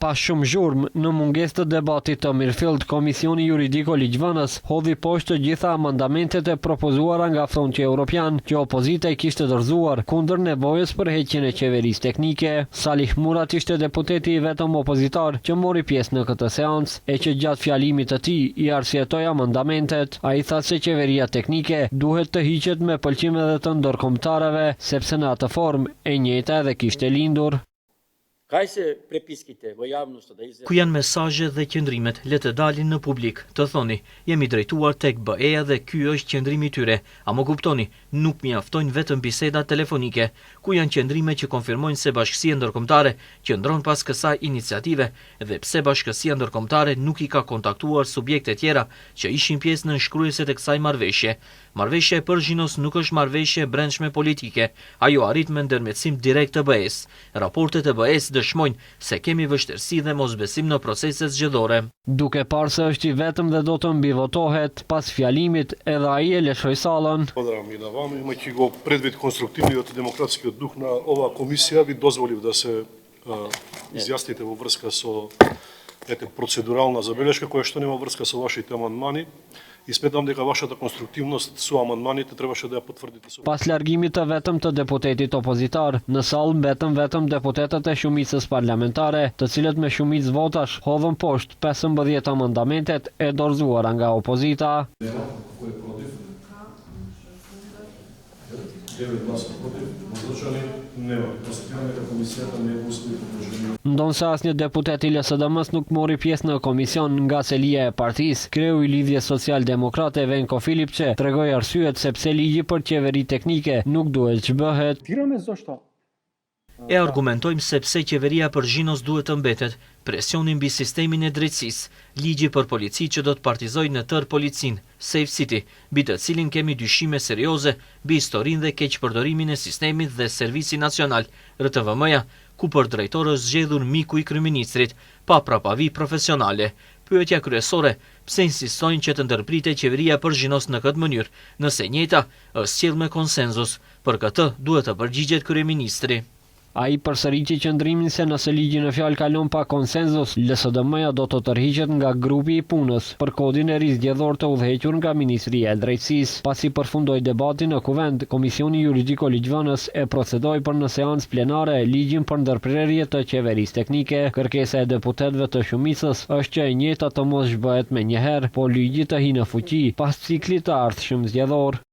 Pas shumë zhurmë, në mungesë të debatit të mirëfillt, Komisioni Juridiko-Ligjvënës hodhi poshtë të gjitha amandamentet e propozuara nga Fronti Evropian që opozita i kishte dorëzuar kundër nevojës për heqjen e qeverisë teknike. Salih Murat ishte deputeti i vetëm opozitar që mori pjesë në këtë seancë e që gjatë fjalimit të tij i arsyetoi amandamentet. Ai tha se qeveria teknike duhet të hiqet me pëlqim edhe të ndërkombëtarëve, sepse në atë formë e njëjta edhe kishte lindur. Ku janë mesazhet dhe qëndrimet, le të dalin në publik, të thoni, jemi drejtuar tek BE-ja dhe ky është qëndrimi i tyre. A më kuptoni, nuk mjaftojnë vetëm biseda telefonike, ku janë qëndrime që konfirmojnë se bashkësia ndërkombëtare qëndron pas kësaj iniciative dhe pse bashkësia ndërkombëtare nuk i ka kontaktuar subjekte tjera që ishin pjesë në nënshkrueset e kësaj marrëveshje. Marrëveshja e Përgjinës nuk është marrëveshje e brendshme politike, ajo arrit me ndërmjetësim direkt të BE-s. Raportet e BE-s dëshmojnë se kemi vështirësi dhe mosbesim në proceset zgjedhore. Duke parë se është i vetëm dhe do të mbivotohet, pas fjalimit edhe ai e lëshoi sallën. Има ќе го предвид конструктивниот и демократскиот дух на оваа комисија, ви дозволив да се изјасните во врска со процедурална забелешка која што нема врска со вашите амандмани. И сметам дека вашата конструктивност со amandmaните требаше да ја потврдите. Pas largimit të vetëm të deputetit opozitar, në sallë mbetën vetëm deputetët e shumicës parlamentare, të cilët me shumicë votash hodhën poshtë 15 amandamentet e dorëzuara nga opozita. Ndonse asnjë deputet i LSDM-s nuk mori pjesë në komision nga selia e partisë, kreu i Lidhjes Social-Demokrate Venko Filipçe tregoi arsyet sepse ligji për qeveri teknike nuk duhet që bëhet. E argumentojmë se pse qeveria Përgjinës duhet të mbetet, presioni mbi sistemin e drejtësisë, ligji për polici që do të partizojë në tërë policin, Safe City, mbi të cilin kemi dyshime serioze, mbi historinë dhe keqpërdorimin e sistemit dhe Servisi Nacional, RTVM-ja, ku për drejtor është zgjedhur miku i kryeministrit, pa prapavi profesionale. Pyetja kryesore, pse insistojnë që të ndërpritet qeveria Përgjinës në këtë mënyrë, nëse njëjta është sjellë me konsenzus, për këtë duhet të përgjigjet kryeministri. Ai përsëriqi qëndrimin se nëse ligji në fjalë kalon pa konsenzus, LSDM-ja do të tërhiqet nga grupi i punës për kodin e rizgjedhor të udhëhequr nga Ministria e Drejtësisë. Pasi përfundoi debatin në kuvend, Komisioni Juridiko-Ligjvënës e procedoi për në seancë plenare ligjin për ndërprerje të qeverisë teknike. Kërkesa e deputetëve të shumicës është që e njëjta të mos zhbëhet menjëherë, por ligji të hyjë në fuqi pas ciklit të ardhshëm zgjedhor.